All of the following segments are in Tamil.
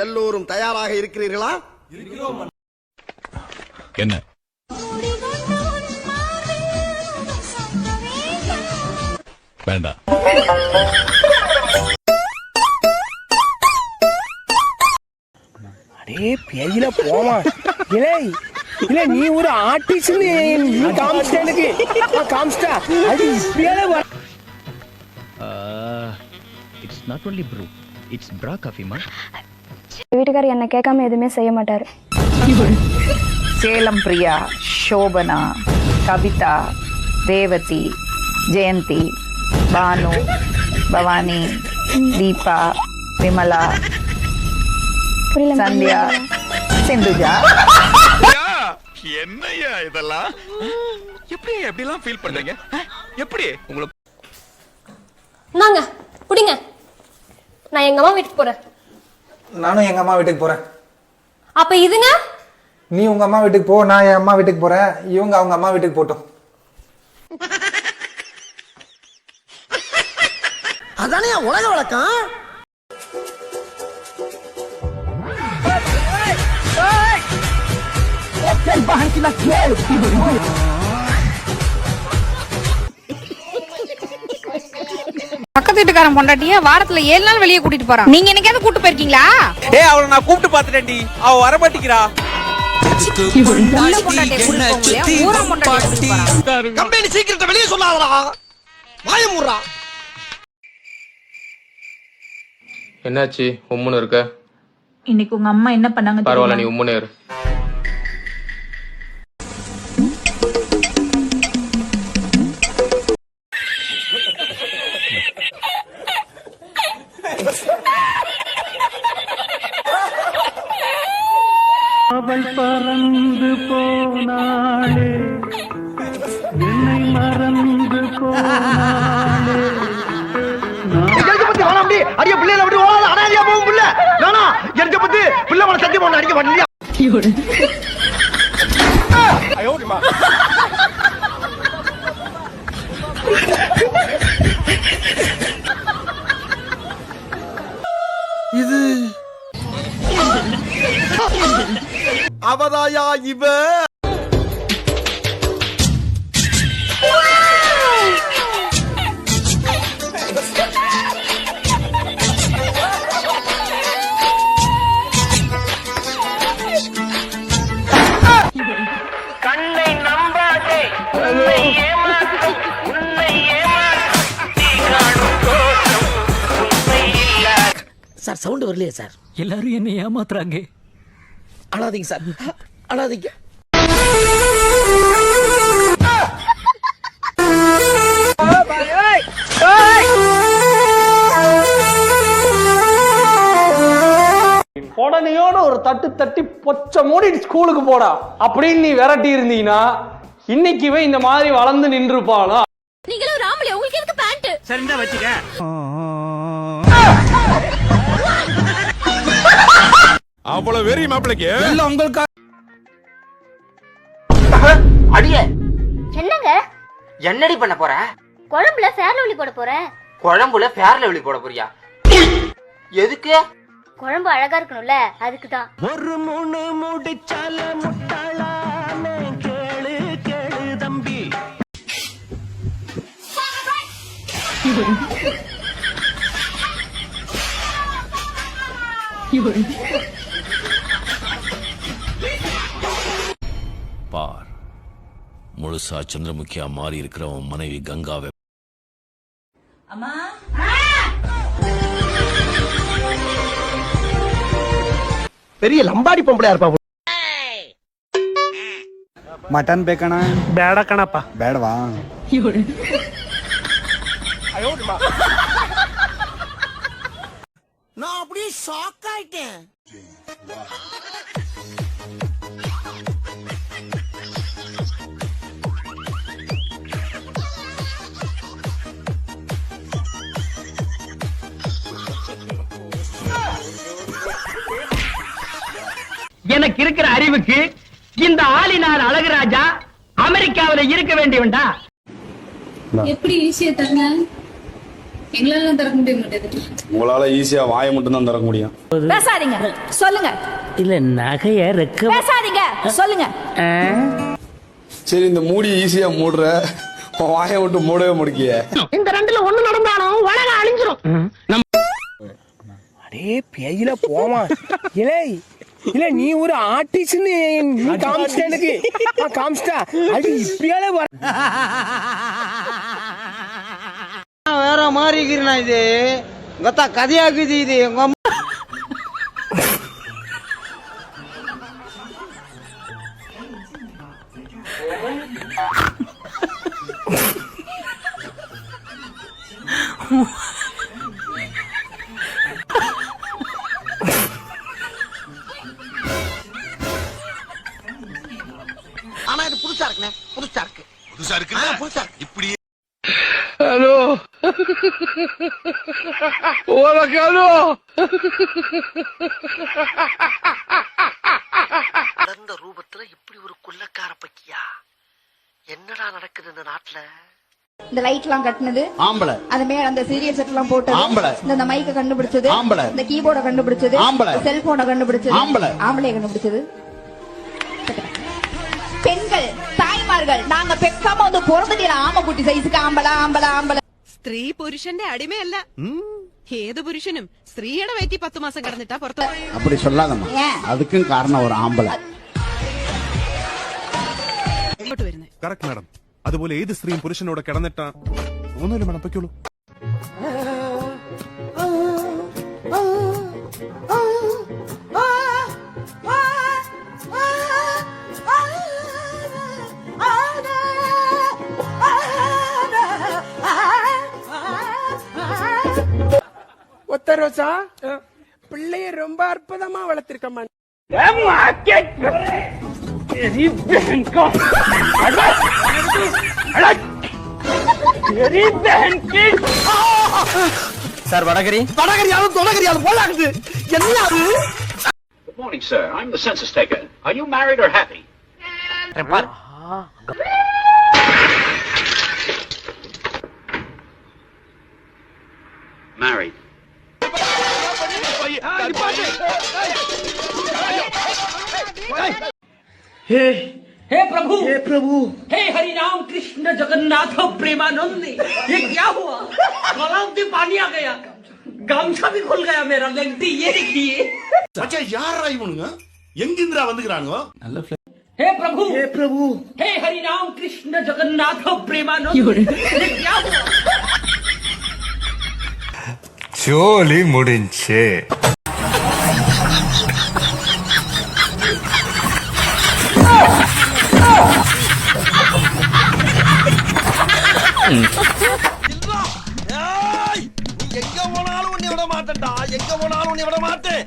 எல்லோரும் தயாராக இருக்கிறீர்களா? என்ன வேண்டாம். அடே பெரியல போமா. இல்லை இல்ல நீ ஒரு ஆர்டிஸ்ட் காமிச்சிட்டா காமிச்சிட்டா அது இப்படியால it's not only Bru, it's பிரா காஃபிமா. வீட்டுக்காரர் என்ன கேட்காம எதுவுமே செய்ய மாட்டாரு. சேலம் பிரியா, சோபனா, கவிதா, ரேவதி, ஜெயந்தி, பானு, பவானி, தீபா, விமலா, சந்தியா, சிந்துஜா. என்னையா இதெல்லாம்? எப்படி எப்படிலாம் ஃபீல் பண்றீங்க? எப்படி உங்களுக்கு? நாங்க புடிங்க. நான் எங்க அம்மா வீட்டுக்கு போறேன். நானும் எங்க அம்மா வீட்டுக்கு போறேன். அப்ப இதுங்க? நீ உங்க அம்மா வீட்டுக்கு போ, நான் என் அம்மா வீட்டுக்கு போறேன். இவங்க அவங்க அம்மா வீட்டுக்கு போட்டோம். அதானே உலக வழக்கம். பக்கத்து வீட்டுக்காரன் பொண்டாட்டிய வாரத்துல 7 நாள் வெளியே கூட்டிட்டு போறான். நீங்க என்னைக்காவது கூட்டு போயிருக்கீங்களா? ஏய் அவளை நான் கூப்பிட்டு பாத்துட்டேன்டி, அவ வர மாட்டேங்கிறா. கம்பெனி சீக்கிரத்தை வெளியே சொல்லாதடா, வாய மூடுறா. என்னாச்சு உம்முன்னு இருக்க? இன்னைக்கு உங்க அம்மா என்ன பண்ணாங்க? பரவாயில்ல, நீ உம்முன்னு இரு. அவள் பறந்து போனாளே, என்னை மறந்து போனாளே. அடிய பிள்ளைல விட்டு ஓடாத, அனாதையா போகும் பிள்ளை. நானா எங்க பத்தி பிள்ளை மேல சத்தியம் பண்ண அடிக்க வரலையா? இது அவதாயா இவ. கண்ணை நம்பாதே, உன்னை ஏமாற்றும், உன்னை சார் சவுண்ட் வரலையே சார். எல்லாரும் என்ன ஏமாத்துறாங்க. அழாதீங்க சார், அழாதீங்க. உடனையோட ஒரு தட்டு தட்டி பொச்ச மூடி ஸ்கூலுக்கு போடா அப்படின்னு நீ விரட்டி இருந்தீங்கன்னா இன்னைக்குவே இந்த மாதிரி வளர்ந்து நின்றுப்பானா? நீங்களும் ராமலி, உங்களுக்கு எதுக்கு பேண்ட்? சரிண்டா வச்சுக்க. அவ்வளவு வெறி மாப்பிளைக்கு இல்ல உங்களுக்கு அடியே என்னங்க? என்னடி பண்ண போற? குழம்புல ஃபேர் லவ்லி போட போறேன். குழம்புல ஃபேர் லவ்லி போட போறியா? எதுக்கு? குழம்பு அழகா இருக்கணும்ல, அதுக்கு தான். ஒரு முணு முடிச்சால முட்டாளானே, கேளு கேளு தம்பி. பார், முழுசா சந்திரமுகியா மாறி இருக்கிறவன் மனைவி கங்காவை. அம்மா பெரிய லம்பாடி பொம்பளையா இருப்பா. மட்டன் பேக்கனா பேடா கணப்பா பேடவா? நான் அப்படியே ஷாக் ஆயிட்டேன். எனக்கு இருக்கிற அறிவுக்கு இந்த ஆளினார் அழகுராஜா அமெரிக்காவில இருக்க வேண்டியவன்டா. எப்படி ஈஸியா தங்க? எங்களால திறக்க முடியாது. உங்களால ஈஸியா வாயை மட்டும் தான் திறக்க முடியும். பேசாதீங்க, சொல்லுங்க. இல்ல நகைய ரெக்க பேசாதீங்க, சொல்லுங்க. சரி, இந்த மூடி ஈஸியா மூடுற, வாயை விட்டு மூடவே முடிக்கிய. இந்த ரெண்டுல ஒண்ணு நடந்தாலும் உலகம் அழிஞ்சிரும். அடே பேயில போமா. இலே இல்ல நீ ஒரு ஆர்டிஸ்ட்னு நீ காமிச்சிட்ட எனக்கு. காமிச்சிட்டா அது இப்படியாலே வர வேற மாதிரி இருக்கிறா இது கத்தா கதையாக்குது இது எங்க அம்மா. ஆனா இது புதுசா இருக்குண்ணே, புதுசா இருக்கு. புதுசா இருக்கு. புதுசா இருக்கு. இப்படி ஹலோ உனக்கு ஹலோ நடந்த ரூபத்துல இப்படி ஒரு குள்ளக்கார பக்கியா என்னடா நடக்குது இந்த நாட்டுல? இந்த லைட் எல்லாம் கட்டினது ஆம்பளை, அது மேல அந்த சீரியல் செட் எல்லாம் போட்டது ஆம்பளை, இந்த மைக்க கண்டுபிடிச்சது ஆம்பளை, இந்த கீபோர்ட கண்டுபிடிச்சது ஆம்பளை, செல்போனை கண்டுபிடிச்சது ஆம்பளை, ஆம்பளைய கண்டுபிடிச்சது பெண்கள், தாய்மார்கள். நாங்க பெக்காம வந்து பிறந்துட்டீங்க ആമ കുട്ടി സൈസ് ആമ്പള ആമ്പള ആമ്പള. സ്ത്രീ പുരുഷന്റെ അടിമയല്ല. ഏത് പുരുഷനും സ്ത്രീയുടെ വയറ്റിൽ 10 മാസം കിടന്നിട്ടാ പുറത്തു. அப்படி சொல்லாதம்மா, அதுக்கும் காரணம் ஒரு ஆம்பளை. ഇങ്ങോട്ട് വരുന്നേ. Correct madam. അതുപോലെ ഏത് സ്ത്രീയും പുരുഷനോട് കിടന്നിട്ടാ ഒന്നുമില്ല മാഡം, പൊയ്ക്കോളൂ. ஒத்த ரோசா பிள்ளைய ரொம்ப அற்புதமா வளர்த்திருக்கம்மா. சார் வடகரி வடகரியாலும் தொடகரியாலும் போலாகுது என்ன அது? Good morning, sir. I'm the census taker. Are you married or happy? Married. हे प्रभु हे हरि राम कृष्ण जगन्नाथ प्रेमानंद, ये क्या हुआ? गलाव से पानी आ गया, गामछा भी खुल गया मेरा। लगती ये देखिए மச்சான், யாரா இவனுங்க? எங்கிந்திரா வந்துக்கறானுங்க? हे प्रभु हे हरि राम कृष्ण जगन्नाथ प्रेमानंद, ये क्या हुआ? ஜோலி முடிஞ்சே. எங்க போனாலும் உன்னை விட மாட்டேன்டா, எங்க போனாலும் உன்னை விட மாட்டேன்.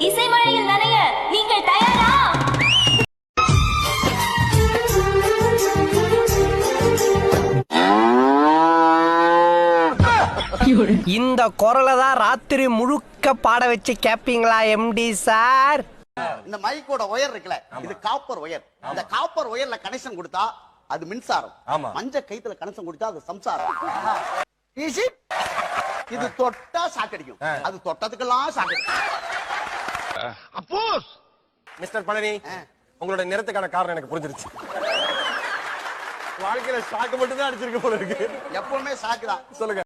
இசை மழையில் நனைய நீங்கள் தயாரா? இந்த குரலை தான் ராத்திரி முழுக்க பாட வச்சு கேப்பீங்களா எம்டி சார்? இந்த மைக்கோட ஒயர் இருக்குல்ல, இது காப்பர் ஒயர். இந்த காப்பர் ஒயர்ல கனெக்ஷன் கொடுத்தா அது மின்சாரம். மஞ்ச கைத்துல கனெக்ஷன் கொடுத்தா அது சம்சாரம். இது தொட்டா சாக்கடிக்கும், அது தொட்டதுக்கெல்லாம் சாக்கடிக்கும். அப்போஸ் மிஸ்டர் பழனி, உங்களோட நிறத்துக்கான காரணம் எனக்கு புரிஞ்சிருச்சு. வாழ்க்கையில சாக்கு மட்டும் தான் அடிச்சிருக்க போல இருக்கு. எப்பவுமே சாக்குதான். சொல்லுங்க.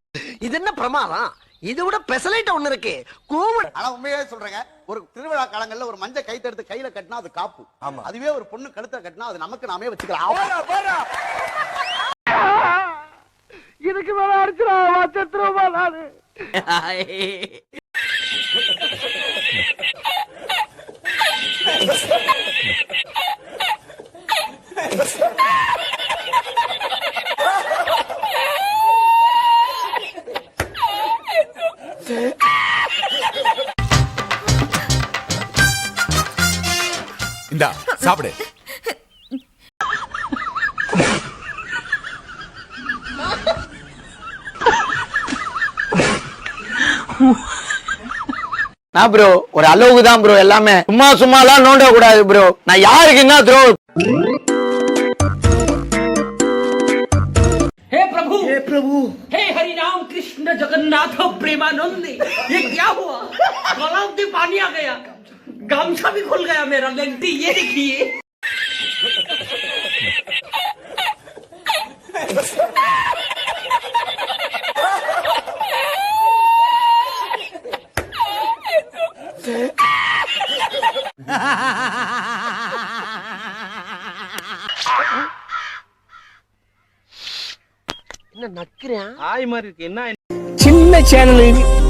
இது என்ன பிரமாதம்? இது விட பெசலைட் ஒண்ணு இருக்கு. ஆனா உண்மையாவே சொல்றேங்க, ஒரு திருவிழா காலங்கள்ல ஒரு மஞ்சள் கைத்த எடுத்து கையில கட்டினா அது காப்பு. அதுவே ஒரு பொண்ணு கழுத்தை கட்டினா அது நமக்கு நாமே வச்சுக்கலாம். இதுக்கு மேல அடிச்சுடா செத்துருவா நானு. இந்தா சாப்பிடு. நான் ப்ரோ ஒரு அளவுக்கு தான் ப்ரோ, எல்லாமே சும்மா எல்லாம் நோண்ட கூடாது ப்ரோ. நான் யாருக்கு என்ன த்ரோ? हे प्रभु हे हरि राम कृष्ण जगन्नाथ प्रेमानंद ये क्या हुआ गला में पानी आ गया गमछा भी खुल गया मेरा लेंटी ये देखिए சின்ன சேனல்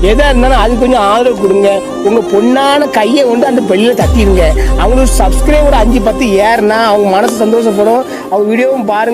எதா இருந்தாலும் அது கொஞ்சம் ஆதரவு கொடுங்க உங்க பொண்ணான கையை கொண்டு அந்த பெல்லில தட்டிடுங்க அவங்களுக்கு சப்ஸ்கிரைபர் 5-10 ஏறுனா அவங்க மனசு சந்தோஷப்படும் அவங்க வீடியோவும் பாருங்க